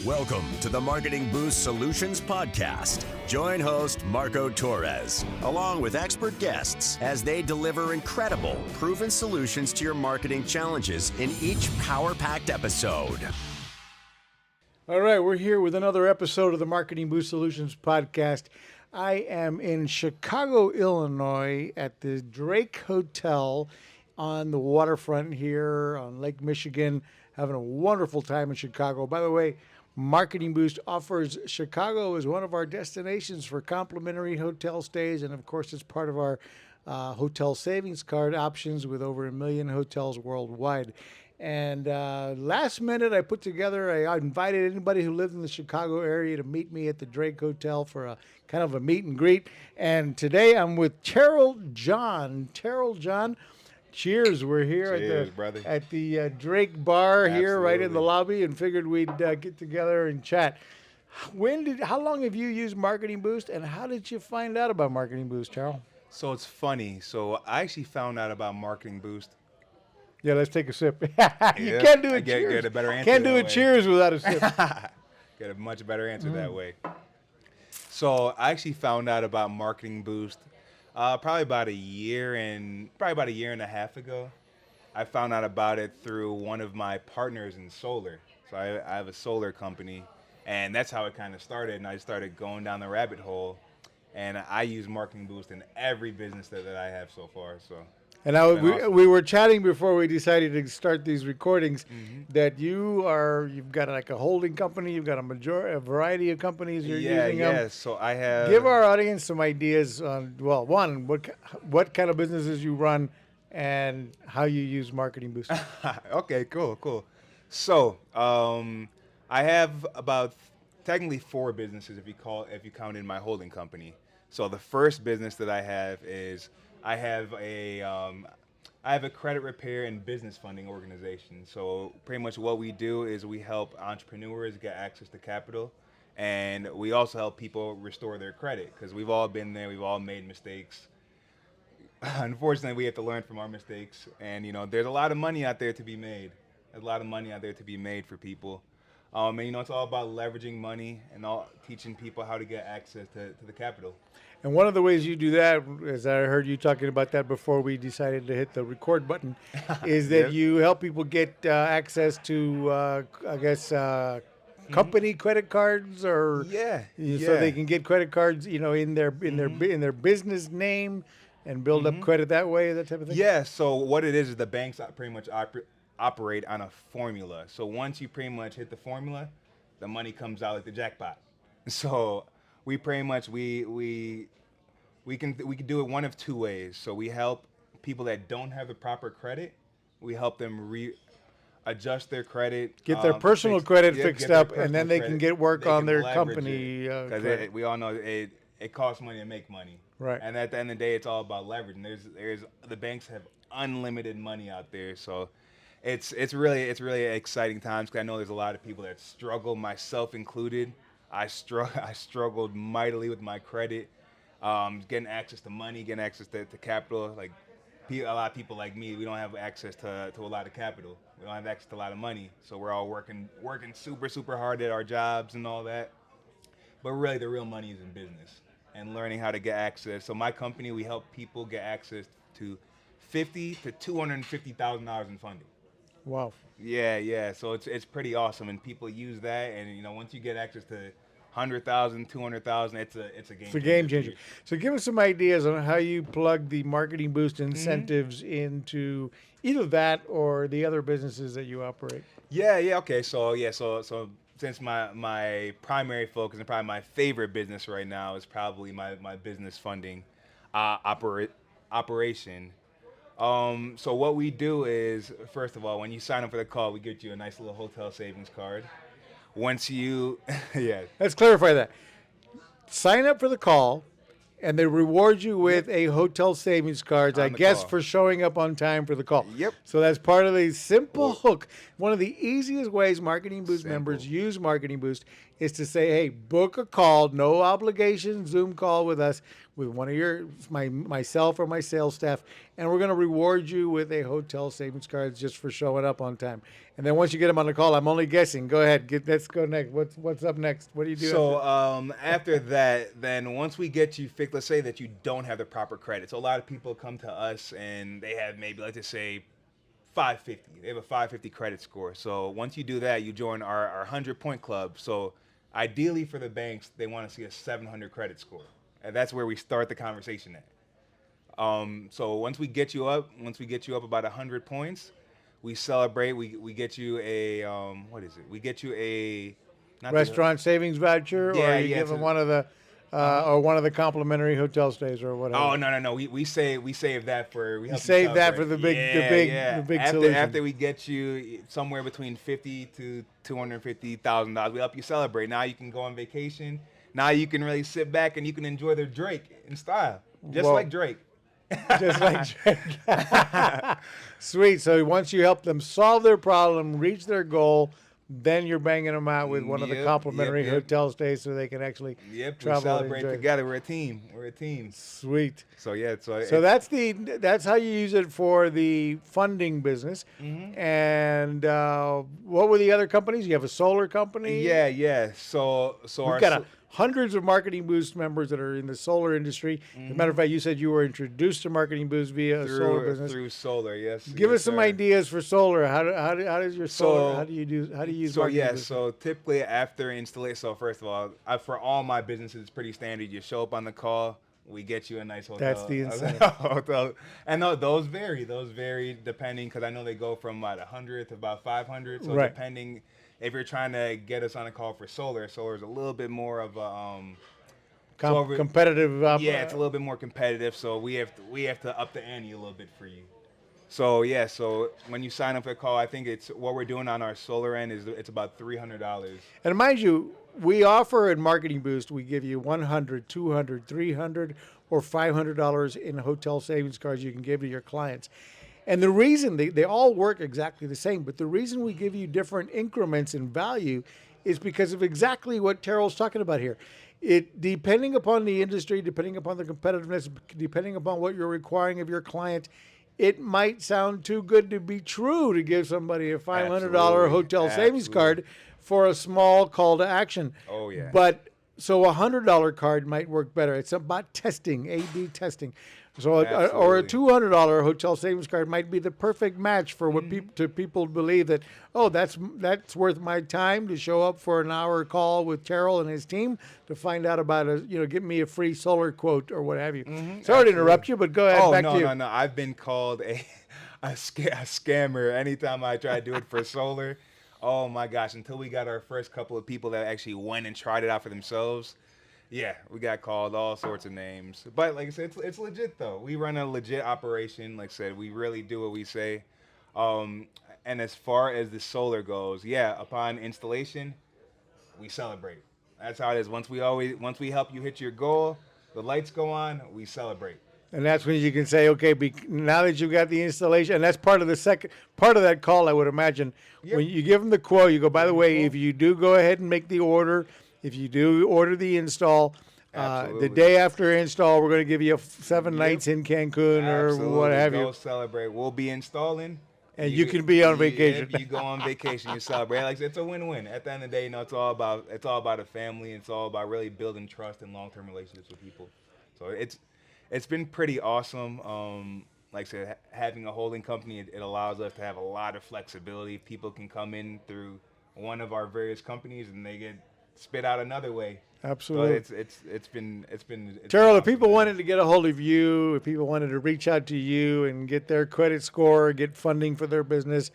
Welcome to the Marketing Boost Solutions Podcast. Join host Marco Torres, along with expert guests, as they deliver incredible, proven solutions to your marketing challenges in each power-packed episode. All right, we're here with another episode of the Marketing Boost Solutions Podcast. I am in Chicago, Illinois at the Drake Hotel on the waterfront here on Lake Michigan, having a wonderful time in Chicago. By the way, Marketing Boost offers Chicago as one of our destinations for complimentary hotel stays, and of course it's part of our hotel savings card options with over 1 million hotels worldwide. And last minute, I invited anybody who lived in the Chicago area to meet me at the Drake Hotel for a kind of a meet and greet. And today I'm with Terell John. Terell John, cheers. We're here at the Drake Bar. Absolutely. Here, right in the lobby, and figured we'd get together and chat. How long have you used Marketing Boost, and how did you find out about Marketing Boost, Terell? So it's funny. So I actually found out about Marketing Boost. Yeah, let's take a sip. You can't do a cheers. Get a better answer. Can't do a cheers without a sip. Get a much better answer that way. So I actually found out about Marketing Boost probably about a year and a half ago. I found out about it through one of my partners in solar. So I have a solar company, and that's how it kind of started. And I started going down the rabbit hole, and I use Marketing Boost in every business that I have so far. So. And we were chatting before we decided to start these recordings that you've got like a holding company, you've got a variety of companies you're using. Yeah. So I have. Give our audience some ideas on, well, one, what kind of businesses you run and how you use Marketing Boost. Okay, cool. So I have about technically 4 businesses if you count in my holding company. So the first business that I have is I have a credit repair and business funding organization. So pretty much what we do is we help entrepreneurs get access to capital, and we also help people restore their credit, because we've all been there, we've all made mistakes. Unfortunately, we have to learn from our mistakes, and there's a lot of money out there to be made. There's a lot of money out there to be made for people. And it's all about leveraging money and teaching people how to get access to the capital. And one of the ways you do that, as I heard you talking about that before we decided to hit the record button, is that you help people get access to, company credit cards, or so they can get credit cards, in their business name and build up credit that way, that type of thing. Yeah. So what it is the banks pretty much operate on a formula. So once you pretty much hit the formula, the money comes out like the jackpot. So we pretty much we can do it one of 2 ways. So we help people that don't have the proper credit. We help them adjust their credit, get their personal credit fixed up, and then they can get work on their company. Because we all know it costs money to make money. Right. And at the end of the day, it's all about leveraging. There's the banks have unlimited money out there, so. It's really exciting times, because I know there's a lot of people that struggle, myself included. I struggled mightily with my credit, getting access to money, getting access to capital. Like a lot of people like me, we don't have access to a lot of capital. We don't have access to a lot of money, so we're all working super hard at our jobs and all that. But really, the real money is in business and learning how to get access. So my company, we help people get access to $50,000 to $250,000 in funding. Wow. Yeah. So it's pretty awesome, and people use that, and once you get access to 100,000, 200,000, it's a game changer. It's a game changer. So give us some ideas on how you plug the Marketing Boost incentives into either that or the other businesses that you operate. Yeah. Okay. So since my primary focus and probably my favorite business right now is probably my business funding operation. So what we do is, first of all, when you sign up for the call, we get you a nice little hotel savings card. Once you, Let's clarify that. Sign up for the call, and they reward you with a hotel savings card, I guess, for showing up on time for the call. Yep. So that's part of the simple hook. One of the easiest ways Marketing Boost members use Marketing Boost is to say, hey, book a call, no obligation Zoom call with us. with one of myself or my sales staff, and we're going to reward you with a hotel savings card just for showing up on time. And then once you get them on the call, I'm only guessing. Go ahead, let's go next. What's up next? What do you do? So after that, then once we get you fixed, let's say that you don't have the proper credit. So a lot of people come to us and they have maybe, let's just say, 550. They have a 550 credit score. So once you do that, you join our 100-point club. So ideally for the banks, they want to see a 700 credit score. And that's where we start the conversation at. So once we get you up about 100 points, we celebrate. We get you a what is it? We get you a restaurant savings voucher, or you give them one of the or one of the complimentary hotel stays or whatever. Oh no. We save that for the big solution. After we get you somewhere between $50,000 to $250,000, we help you celebrate. Now you can go on vacation. Now you can really sit back and you can enjoy the Drake in style, just like Drake. Just like Drake. Sweet. So once you help them solve their problem, reach their goal, then you're banging them out with one of the complimentary hotel stays so they can actually travel. We celebrate together. We're a team. Sweet. So yeah, so that's how you use it for the funding business. Mm-hmm. And what were the other companies? You have a solar company. Yeah. So we've got hundreds of Marketing Boost members that are in the solar industry. Mm-hmm. As a matter of fact, you said you were introduced to Marketing Boost via a solar business. Through solar, yes. Give us some ideas for solar. How does your solar? How do you use? So Marketing Boost? So typically after installation. So first of all, for all my businesses, it's pretty standard. You show up on the call. We get you a nice hotel. That's the incentive. Hotel. And those vary depending, because I know they go from about 100 to about 500. So depending. If you're trying to get us on a call for solar is a little bit more of a competitive. It's a little bit more competitive. So we have to up the ante a little bit for you. So so when you sign up for a call, I think it's what we're doing on our solar end is it's about $300. And mind you, we offer in Marketing Boost, we give you $100, $200, $300, or $500 in hotel savings cards you can give to your clients. And the reason they all work exactly the same, but the reason we give you different increments in value is because of exactly what Terell's talking about here. It depending upon the industry, depending upon the competitiveness, depending upon what you're requiring of your client, it might sound too good to be true to give somebody a $500 hotel savings card for a small call to action. Oh yeah. But so a $100 card might work better. It's about testing, A/B testing. So, or a $200 hotel savings card might be the perfect match for what people believe that, that's worth my time to show up for an hour call with Terell and his team to find out about give me a free solar quote or what have you. Mm-hmm. Sorry to interrupt you, but go ahead. Back to you. No. I've been called a scammer anytime I try to do it for solar. Oh my gosh! Until we got our first couple of people that actually went and tried it out for themselves. Yeah, we got called all sorts of names. But like I said, it's legit, though. We run a legit operation. Like I said, we really do what we say. And as far as the solar goes, upon installation, we celebrate. That's how it is. Once we help you hit your goal, the lights go on, we celebrate. And that's when you can say, okay, now that you've got the installation, and that's part of the second part of that call, I would imagine. Yep. When you give them the quote, you go, by the way, if you do go ahead and make the order, if you do order the install, the day after install, we're going to give you 7 nights in Cancun or what have you. Go celebrate. We'll be installing. And you can be on vacation. You go on vacation, you celebrate. Like it's a win-win. At the end of the day, it's all about a family. It's all about really building trust and long-term relationships with people. So it's been pretty awesome. Like I said, having a holding company, it allows us to have a lot of flexibility. People can come in through one of our various companies and they get spit out another way. Absolutely. So it's been Terell, if people wanted to get a hold of you, if people wanted to reach out to you and get their credit score, get funding for their business,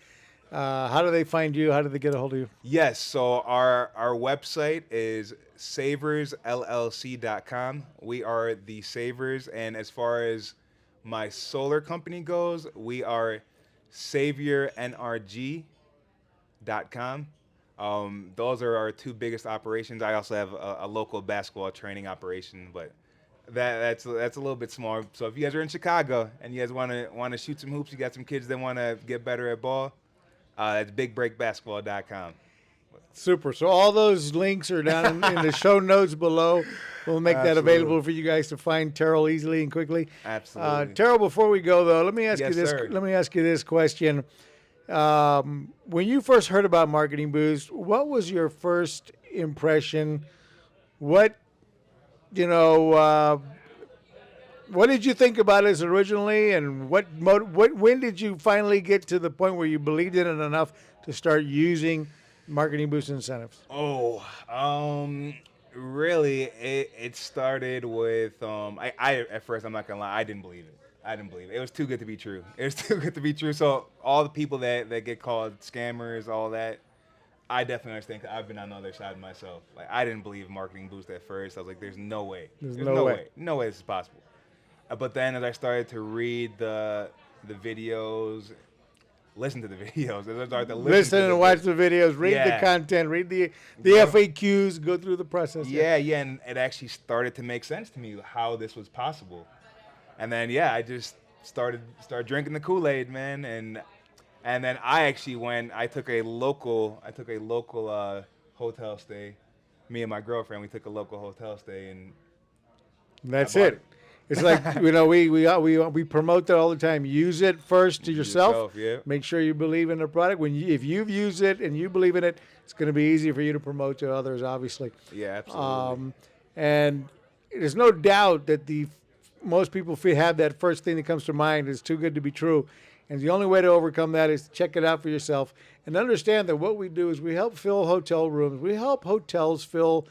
how do they find you? How do they get a hold of you? Yes, so our website is SaverzLLC.com. We are the Saverz, and as far as my solar company goes, we are SaverNRG.com. Those are our two biggest operations. I also have a local basketball training operation, but that's a little bit small. So if you guys are in Chicago and you guys want to shoot some hoops, you got some kids that want to get better at ball, it's BigBreakBasketball.com. Super. So all those links are down in the show notes below. We'll make that available for you guys to find Terell easily and quickly. Absolutely. Terell, before we go though, let me ask Yes, you this. sir. Let me ask you this question. When you first heard about Marketing Boost, what was your first impression? What what did you think about it originally, and when did you finally get to the point where you believed in it enough to start using Marketing Boost incentives? Really, it started with I at first, I'm not gonna lie, I didn't believe it. It was too good to be true. It was too good to be true. So all the people that get called scammers, all that, I definitely understand. 'Cause I've been on the other side myself. Like, I didn't believe Marketing Boost at first. I was like, there's no way. There's no way. No way this is possible. But then as I started to read the videos, listen to the videos, as I started to Listen and watch the videos, read the Yeah. content, read the FAQs, go through the process. Yeah, and it actually started to make sense to me how this was possible. And then I just started drinking the Kool-Aid, man, and then I actually I took a local hotel stay. Me and my girlfriend, we took a local hotel stay, and That's I bought it. It's like, we promote that all the time. Use it first to yourself. yeah. Make sure you believe in the product. If you've used it and you believe in it, it's going to be easy for you to promote to others, obviously. Yeah, absolutely. And there's no doubt that most people have that first thing that comes to mind is too good to be true. And the only way to overcome that is to check it out for yourself and understand that what we do is we help fill hotel rooms. We help hotels fill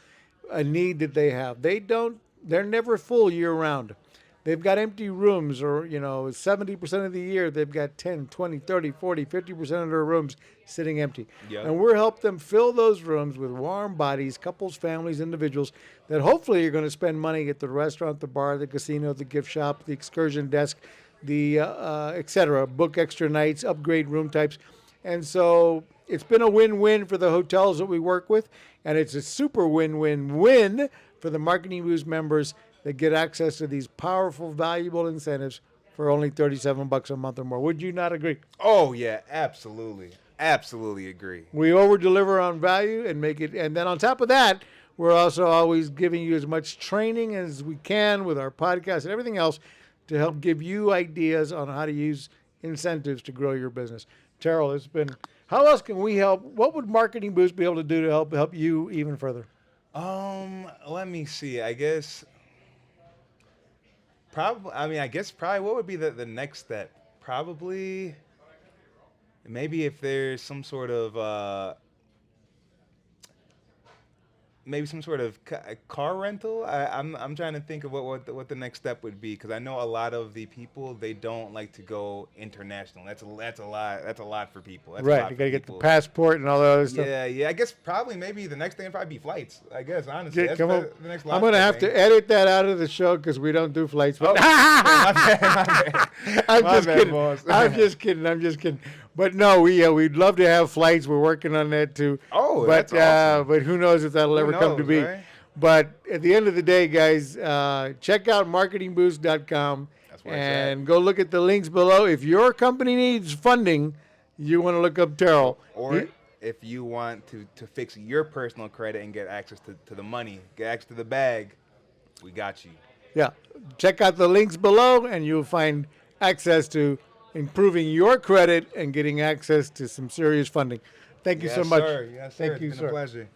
a need that they have. They're never full year round. They've got empty rooms, or 70% of the year they've got 10, 20, 30, 40, 50% of their rooms sitting empty. Yep. And we're helping them fill those rooms with warm bodies, couples, families, individuals that hopefully are going to spend money at the restaurant, the bar, the casino, the gift shop, the excursion desk, the etc. Book extra nights, upgrade room types. And so it's been a win-win for the hotels that we work with, and it's a super win-win-win for the Marketing Boost members that get access to these powerful, valuable incentives for only $37 a month or more. Would you not agree? Oh yeah, absolutely agree. We over-deliver on value and make it, and then on top of that, we're also always giving you as much training as we can with our podcast and everything else to help give you ideas on how to use incentives to grow your business. Terell, how else can we help? What would Marketing Boost be able to do to help you even further? Let me see. I guess probably what would be the next step? Probably maybe if there's some sort of car rental. I'm trying to think of what the next step would be, because I know a lot of the people, they don't like to go international. That's a lot for people. That's Right, you got to get the passport and all that other stuff. Yeah. I guess maybe the next thing would probably be flights. I guess honestly, Yeah, the next. I'm going to have to edit that out of the show because we don't do flights. But My bad. I'm just kidding. But no, we'd love to have flights. We're working on that too. Oh, but that's awesome. But who knows if that'll ever come to be. Right? But at the end of the day, guys, check out marketingboost.com and go look at the links below. If your company needs funding, you want to look up Terell. Or if you want to fix your personal credit and get access to the money, get access to the bag, we got you. Yeah, check out the links below, and you'll find access to improving your credit and getting access to some serious funding. Thank you so much. Yes, Thank sir. you, It's sir. been a pleasure.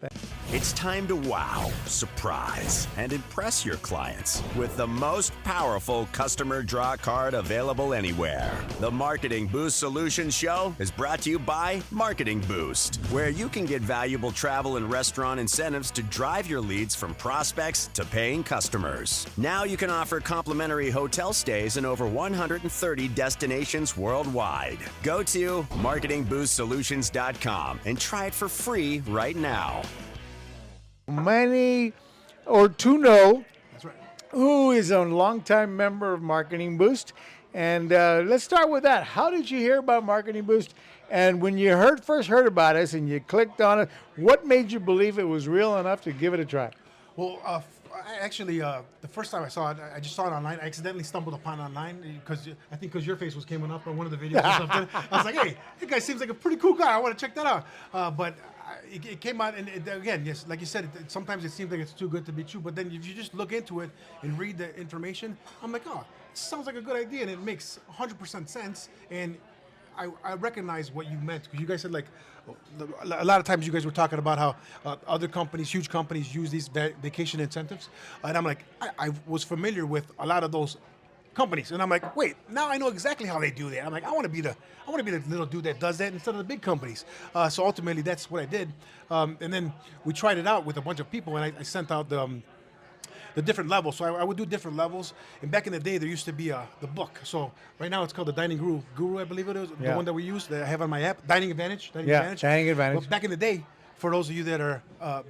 It's time to wow, surprise, and impress your clients with the most powerful customer draw card available anywhere. The Marketing Boost Solutions Show is brought to you by Marketing Boost, where you can get valuable travel and restaurant incentives to drive your leads from prospects to paying customers. Now you can offer complimentary hotel stays in over 130 destinations worldwide. Go to marketingboostsolutions.com and try it for free right now. Manny Ortuno, That's right. who is a longtime member of Marketing Boost. And let's start with that. How did you hear about Marketing Boost? And when you first heard about us and you clicked on it, what made you believe it was real enough to give it a try? Well, the first time I saw it, I just saw it online. I accidentally stumbled upon it online because your face came up on one of the videos or something. I was like, hey, that guy seems like a pretty cool guy. I want to check that out. But it came out, and again, yes, like you said, sometimes it seems like it's too good to be true. But then if you just look into it and read the information, I'm like, oh, it sounds like a good idea, and it makes 100% sense. And I recognize what you meant, because you guys said, like, a lot of times you guys were talking about how other companies, huge companies, use these vacation incentives, and I'm like, I was familiar with a lot of those companies, and I'm like, wait, now I know exactly how they do that. I'm like, I want to be the little dude that does that instead of the big companies. So ultimately, that's what I did, and then we tried it out with a bunch of people, and I sent out the different levels. So I would do different levels. And back in the day, there used to be the book. So right now it's called the Dining Guru, I believe it is, the one that we use, that I have on my app, Dining Advantage. Dining Dining Advantage. But back in the day, for those of you that are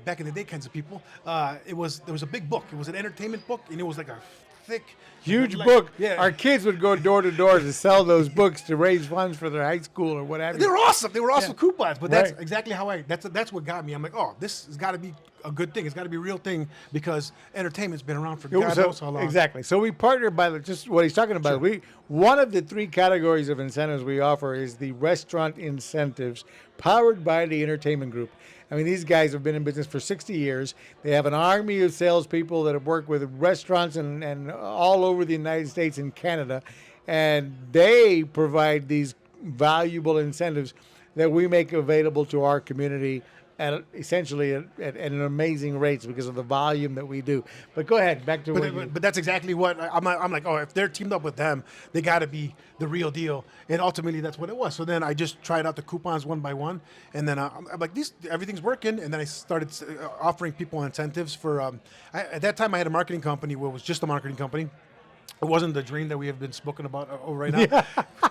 back in the day kinds of people, there was a big book. It was an entertainment book, and it was like a thick, huge book. Yeah. Our kids would go door to door to sell those books to raise funds for their high school or whatever. They were awesome. They were awesome coupons. But that's Right. exactly how that's what got me. I'm like, oh, this has got to be a good thing. It's got to be a real thing, because entertainment's been around for God knows how long. Exactly. So we partner by just what he's talking about. One of the 3 categories of incentives we offer is the restaurant incentives, powered by the entertainment group. I mean, these guys have been in business for 60 years. They have an army of salespeople that have worked with restaurants and all over the United States and Canada, and they provide these valuable incentives that we make available to our community at essentially at an amazing rates because of the volume that we do. But go ahead, back to But that's exactly what I'm like. Oh, if they're teamed up with them, they got to be the real deal. And ultimately, that's what it was. So then I just tried out the coupons one by one, and then I'm like, everything's working. And then I started offering people incentives for. At that time, I had a marketing company where it was just a marketing company. It wasn't the dream that we have been spoken about right now. Yeah.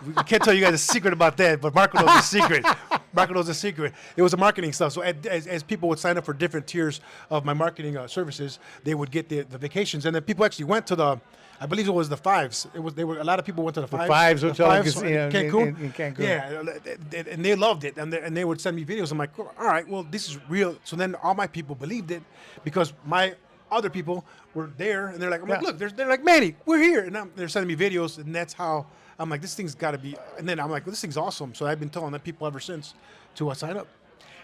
We can't tell you guys a secret about that, but Marco knows the secret. Marco knows the secret. It was the marketing stuff. So as people would sign up for different tiers of my marketing services, they would get the vacations. And then people actually went to I believe it was the Fives. A lot of people went to the Fives. Hotel in Cancun. In Cancun. Yeah, and they loved it. And they would send me videos. I'm like, all right, well, this is real. So then all my people believed it, because my other people were there, and they're like, I'm like, look, they're like, Manny, we're here, and they're sending me videos, and that's how I'm like, this thing's got to be. And then I'm like, well, this thing's awesome. So I've been telling that people ever since to sign up.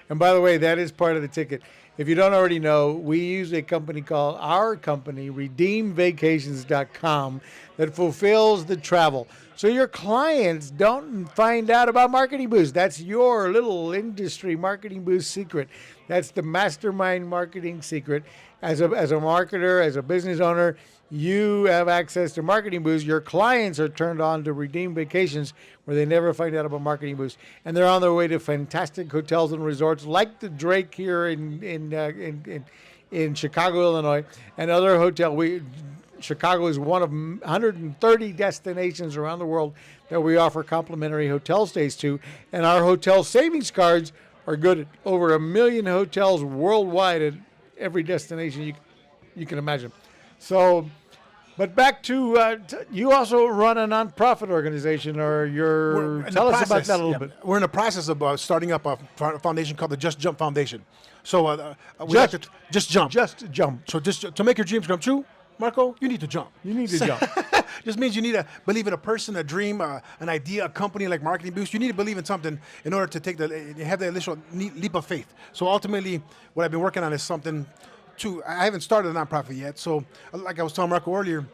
And by the way, that is part of the ticket. If you don't already know, we use a company called RedeemVacations.com that fulfills the travel. So your clients don't find out about Marketing Boost. That's your little industry Marketing Boost secret. That's the mastermind marketing secret. As a marketer, as a business owner, you have access to Marketing Boost. Your clients are turned on to Redeem Vacations, where they never find out about Marketing Boost, and they're on their way to fantastic hotels and resorts like the Drake here in Chicago, Illinois, and other hotels. Chicago is one of 130 destinations around the world that we offer complimentary hotel stays to, and our hotel savings cards are good at over 1 million hotels worldwide at every destination you can imagine. So, but back to you also run a nonprofit organization, or tell us about that a little bit. We're in the process of starting up a foundation called the Just Jump Foundation. So just jump. So just to make your dreams come true, Marco, you need to jump. You need to jump. Just means you need to believe in a person, a dream, an idea, a company like Marketing Boost. You need to believe in something in order to have the initial leap of faith. So ultimately, what I've been working on is something. I haven't started a nonprofit yet. So like I was telling Marco earlier,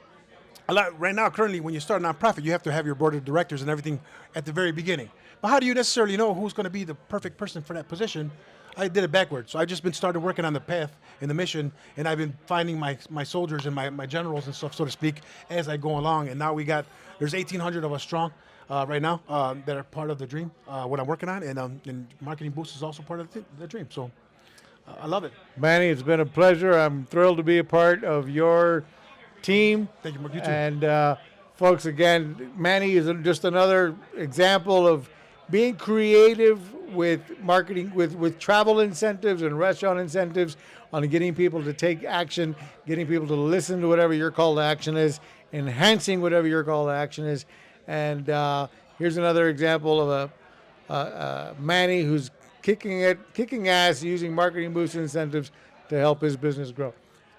right now, currently, when you start a nonprofit, you have to have your board of directors and everything at the very beginning. But how do you necessarily know who's going to be the perfect person for that position? I did it backwards. So I just been started working on the path and the mission, and I've been finding my soldiers and my generals and stuff, so to speak, as I go along. And now there's 1,800 of us strong right now that are part of the dream, what I'm working on, and Marketing Boost is also part of the dream. So I love it. Manny, it's been a pleasure. I'm thrilled to be a part of your team. Thank you, Mark. You too. And folks, again, Manny is just another example of being creative with marketing, with travel incentives and restaurant incentives, on getting people to take action, getting people to listen to whatever your call to action is, enhancing whatever your call to action is. And here's another example of a Manny who's kicking ass using Marketing Boost incentives to help his business grow.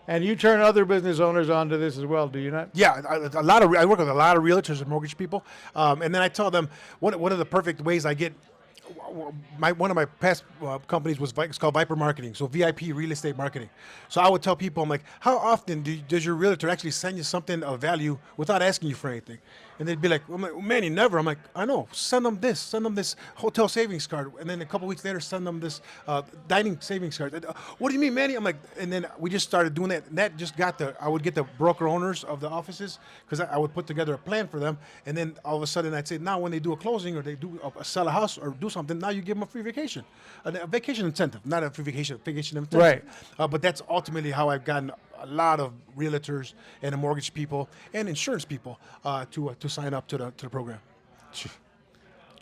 And you turn other business owners onto this as well, do you not? Yeah, I work with a lot of realtors and mortgage people, and then I tell them what are the perfect ways I get one of my past companies was it's called Viper Marketing, so VIP real estate marketing. So I would tell people, I'm like, how often does your realtor actually send you something of value without asking you for anything? And they'd be like, Manny, never. I'm like, I know. Send them this hotel savings card, and then a couple weeks later, send them this dining savings card. What do you mean, Manny? I'm like, and then we just started doing that. And that just I would get the broker owners of the offices because I would put together a plan for them, and then all of a sudden I'd say, now when they do a closing or they do sell a house or do something, now you give them a free vacation, a vacation incentive, not a free vacation incentive. Right. But that's ultimately how I've gotten a lot of realtors and mortgage people and insurance people to sign up to the program.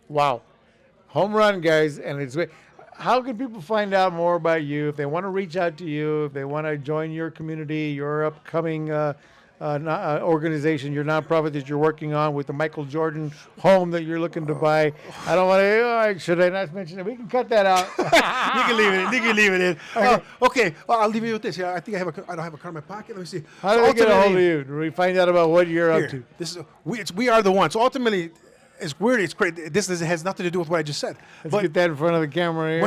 Wow. Home run, guys. And how can people find out more about you if they want to reach out to you, if they want to join your community, your upcoming organization, your nonprofit that you're working on with the Michael Jordan home that you're looking to buy? I don't want to. Should I not mention it? We can cut that out. You can leave it in. You can leave it in. Okay. Well, I'll leave you with this. Yeah, I think I don't have a card in my pocket. Let me see. How do they get a hold of you? Do we find out about what you're up to? This is we are the one. So ultimately, it's weird. It's great. This has nothing to do with what I just said. Let's get that in front of the camera here.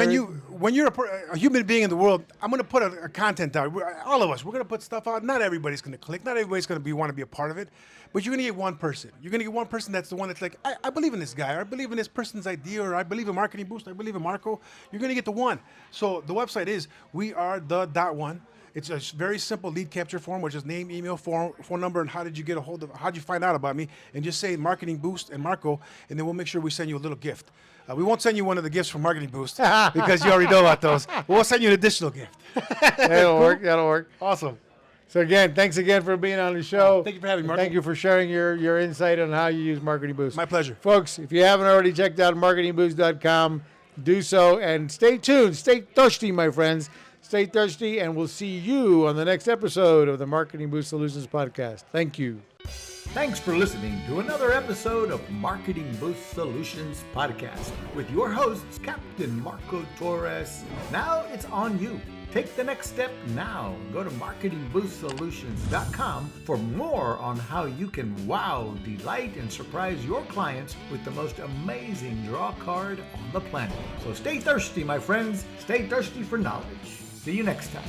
When you're a human being in the world, I'm going to put a content out. All of us, we're going to put stuff out. Not everybody's going to click. Not everybody's going to want to be a part of it. But you're going to get one person. You're going to get one person that's the one that's like, I believe in this guy. Or I believe in this person's idea. Or I believe in Marketing Boost. I believe in Marco. You're going to get the one. So the website is wearethe.one. It's a very simple lead capture form, which is name, email, phone number, and how'd you find out about me? And just say Marketing Boost and Marco, and then we'll make sure we send you a little gift. We won't send you one of the gifts from Marketing Boost because you already know about those. We'll send you an additional gift. That'll work. That'll work. Awesome. So again, thanks again for being on the show. Thank you for having me, Marco. Thank you for sharing your insight on how you use Marketing Boost. My pleasure. Folks, if you haven't already checked out marketingboost.com, do so, and stay tuned. Stay thirsty, my friends. Stay thirsty, and we'll see you on the next episode of the Marketing Boost Solutions Podcast. Thank you. Thanks for listening to another episode of Marketing Boost Solutions Podcast with your hosts, Captain Marco Torres. Now it's on you. Take the next step now. Go to marketingboostsolutions.com for more on how you can wow, delight, and surprise your clients with the most amazing draw card on the planet. So stay thirsty, my friends. Stay thirsty for knowledge. See you next time.